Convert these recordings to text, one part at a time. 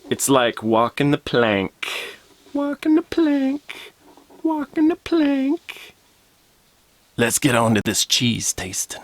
It's like walking the plank. Walking the plank. Walking the plank. Let's get on to this cheese tasting.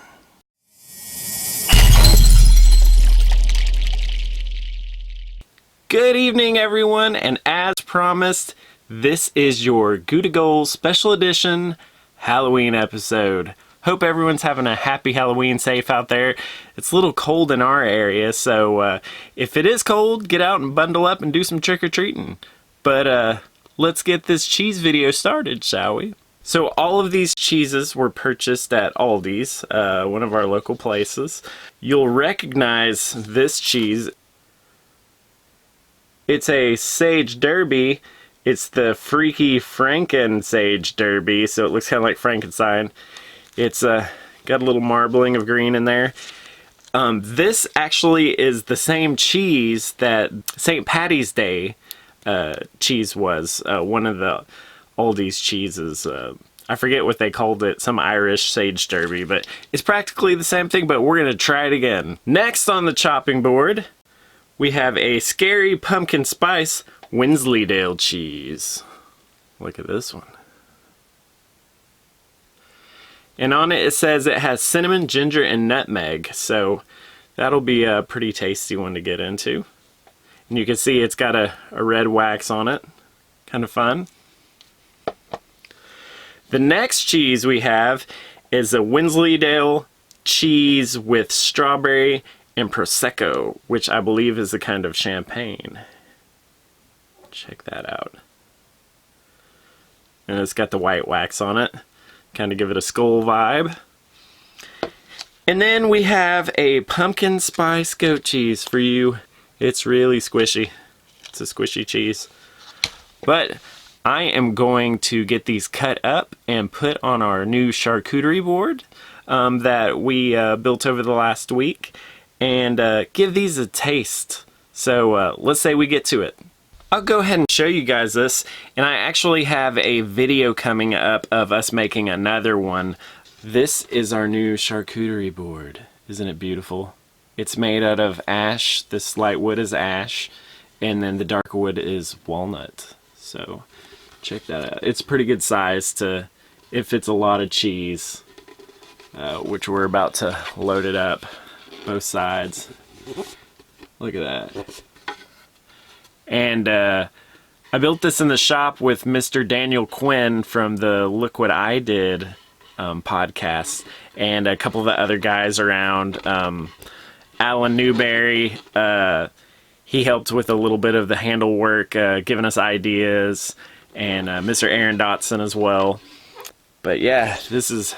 Good evening, everyone, and as promised, this is your Gouda Goals Special Edition Halloween episode. Hope everyone's having a happy Halloween, safe out there. It's a little cold in our area, so if it is cold, get out and bundle up and do some trick-or-treating. But let's get this cheese video started, shall we? So all of these cheeses were purchased at Aldis, one of our local places. You'll recognize this cheese. It's a Sage Derby. It's the Freaky Franken Sage Derby, so it looks kind of like Frankenstein. It's got a little marbling of green in there. This actually is the same cheese that St. Patty's Day cheese was. One of the Aldi's cheeses. I forget what they called it, some Irish Sage Derby, but it's practically the same thing, but we're going to try it again. Next on the chopping board, we have a Scary Pumpkin Spice Wensleydale cheese. Look at this one. And on it says it has cinnamon, ginger, and nutmeg, so that'll be a pretty tasty one to get into. And you can see it's got a red wax on it. Kind of fun. The next cheese we have is a Wensleydale cheese with strawberry and Prosecco, which I believe is a kind of champagne. Check that out. And it's got the white wax on it. Kind of give it a skull vibe. And then we have a pumpkin spice goat cheese for you. It's really squishy. It's a squishy cheese. But I am going to get these cut up and put on our new charcuterie board that we built over the last week, and give these a taste. So let's say we get to it. I'll go ahead and show you guys this, and I actually have a video coming up of us making another one. This is our new charcuterie board. Isn't it beautiful? It's made out of ash. This light wood is ash, and then the dark wood is walnut. So check that out. It's a pretty good size to, if it's a lot of cheese, which we're about to load it up, both sides. Look at that. And I built this in the shop with Mr. Daniel Quinn from the Look What I Did podcast, and a couple of the other guys around. Alan Newberry, he helped with a little bit of the handle work, giving us ideas, and Mr. Aaron Dotson as well. But yeah, this is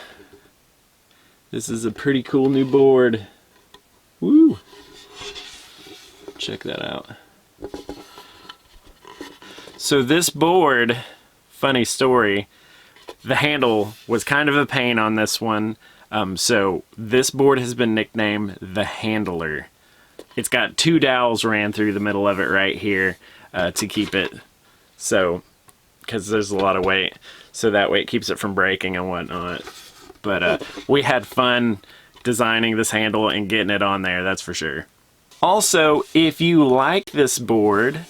a pretty cool new board. Woo! Check that out. So this board, funny story, the handle was kind of a pain on this one. So this board has been nicknamed the Handler. It's got 2 dowels ran through the middle of it right here to keep it, so, because there's a lot of weight, so that way it keeps it from breaking and whatnot. But we had fun designing this handle and getting it on there, that's for sure. Also, if you like this board,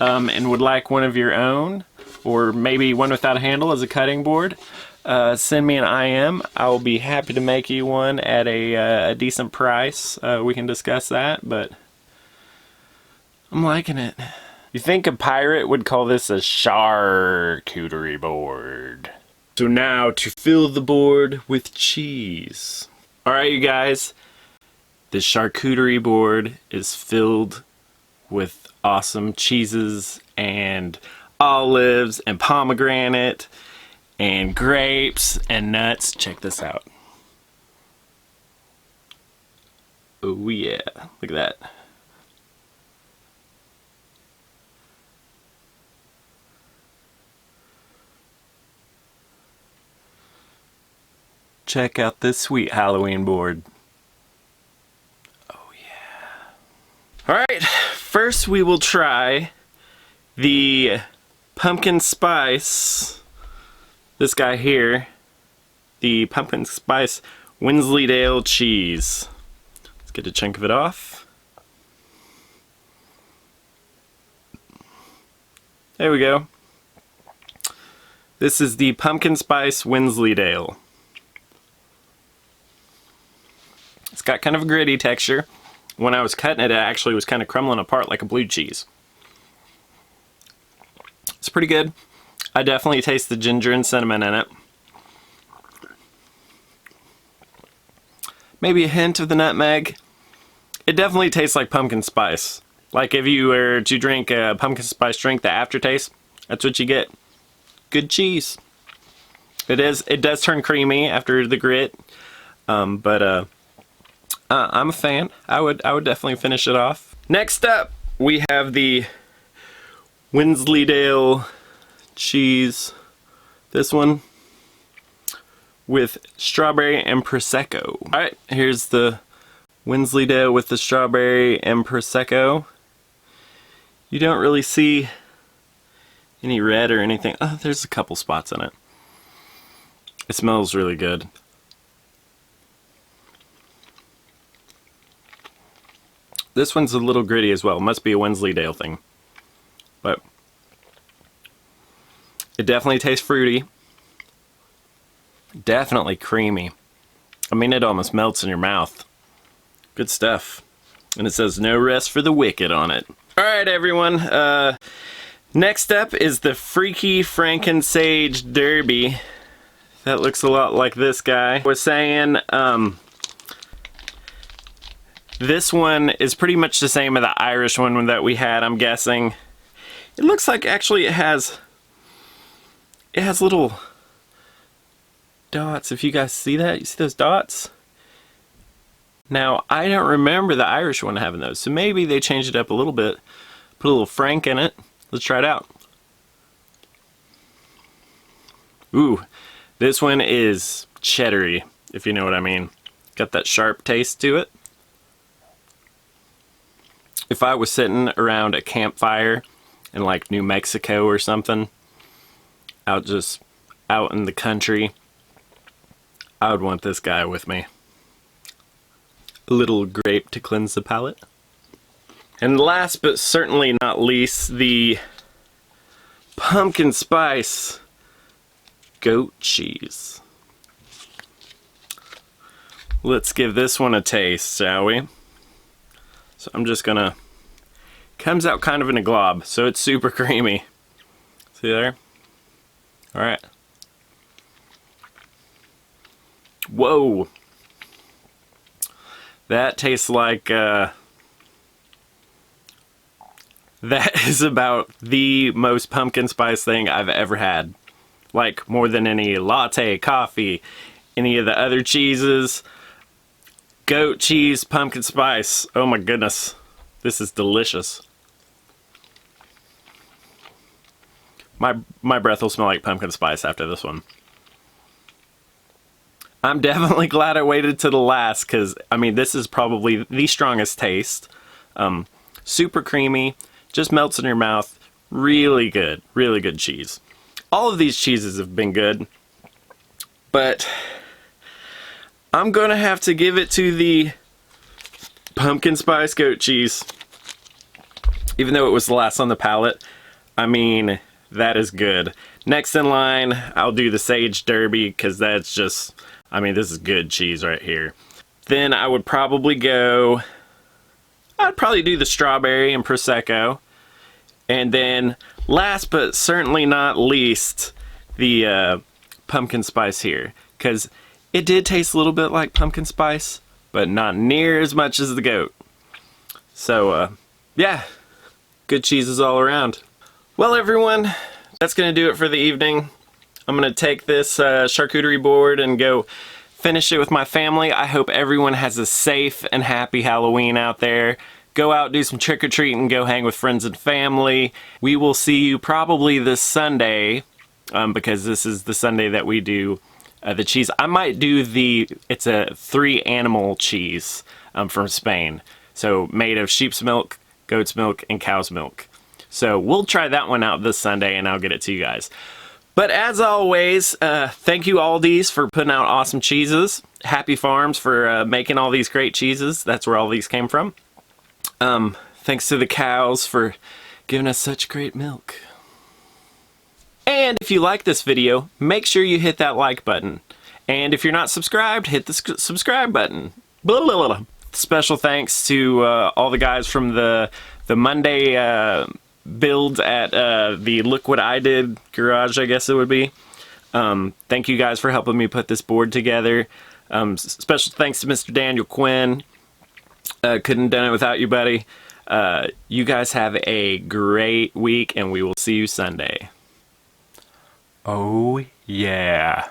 and would like one of your own, or maybe one without a handle as a cutting board, send me an IM. I'll be happy to make you one at a decent price. We can discuss that, but I'm liking it. You think a pirate would call this a charcuterie board. So now to fill the board with cheese. Alright, you guys, the charcuterie board is filled with awesome cheeses and olives and pomegranate and grapes and nuts. Check this out. Oh yeah, look at that. Check out this sweet Halloween board. Oh yeah. Alright, first we will try the pumpkin spice, this guy here, the pumpkin spice Wensleydale cheese. Let's get a chunk of it off. There we go. This is the pumpkin spice Wensleydale. It's got kind of a gritty texture. When I was cutting it, it actually was kind of crumbling apart like a blue cheese. It's pretty good. I definitely taste the ginger and cinnamon in it. Maybe a hint of the nutmeg. It definitely tastes like pumpkin spice. Like if you were to drink a pumpkin spice drink, the aftertaste, that's what you get. Good cheese. It does turn creamy after the grit. I'm a fan. I would definitely finish it off. Next up, we have the Wensleydale cheese. This one with strawberry and Prosecco. Alright, here's the Wensleydale with the strawberry and Prosecco. You don't really see any red or anything. Oh, there's a couple spots in it. It smells really good. This one's a little gritty as well. Must be a Wensleydale thing. But it definitely tastes fruity. Definitely creamy. I mean, it almost melts in your mouth. Good stuff. And it says no rest for the wicked on it. Alright everyone, next up is the Freaky Franken Sage Derby. That looks a lot like this guy. I was saying, this one is pretty much the same as the Irish one that we had, I'm guessing. It looks like actually it has little dots. If you guys see that, you see those dots? Now, I don't remember the Irish one having those, so maybe they changed it up a little bit. Put a little Frank in it. Let's try it out. Ooh, this one is cheddary, if you know what I mean. Got that sharp taste to it. If I was sitting around a campfire in like New Mexico or something, out in the country, I would want this guy with me. A little grape to cleanse the palate. And last but certainly not least, the pumpkin spice goat cheese. Let's give this one a taste, shall we? So I'm just gonna, comes out kind of in a glob, so it's super creamy. See there? Alright. Whoa! That tastes like, that is about the most pumpkin spice thing I've ever had. Like, more than any latte, coffee, any of the other cheeses. Goat cheese, pumpkin spice. Oh my goodness. This is delicious. My breath will smell like pumpkin spice after this one. I'm definitely glad I waited to the last because, I mean, this is probably the strongest taste. Super creamy, just melts in your mouth. Really good cheese. All of these cheeses have been good, but I'm gonna have to give it to the pumpkin spice goat cheese. Even though it was the last on the palate, I mean, that is good. Next in line, I'll do the Sage Derby because that's just, I mean, this is good cheese right here. Then I would probably do the strawberry and Prosecco. And then last but certainly not least, the pumpkin spice here. Because it did taste a little bit like pumpkin spice, but not near as much as the goat. So, yeah, good cheeses all around. Well, everyone, that's going to do it for the evening. I'm going to take this charcuterie board and go finish it with my family. I hope everyone has a safe and happy Halloween out there. Go out, do some trick-or-treating, go hang with friends and family. We will see you probably this Sunday, because this is the Sunday that we do the cheese. I might do it's a 3-animal cheese from Spain. So made of sheep's milk, goat's milk, and cow's milk. So we'll try that one out this Sunday and I'll get it to you guys. But as always, thank you Aldis for putting out awesome cheeses. Happy Farms for making all these great cheeses. That's where all these came from. Thanks to the cows for giving us such great milk. And if you like this video, make sure you hit that like button. And if you're not subscribed, hit the subscribe button. Blah, blah, blah. Special thanks to all the guys from the Monday builds at the Look What I Did garage, I guess it would be. Thank you guys for helping me put this board together. Special thanks to Mr. Daniel Quinn. Couldn't have done it without you, buddy. You guys have a great week, and we will see you Sunday. Oh, yeah.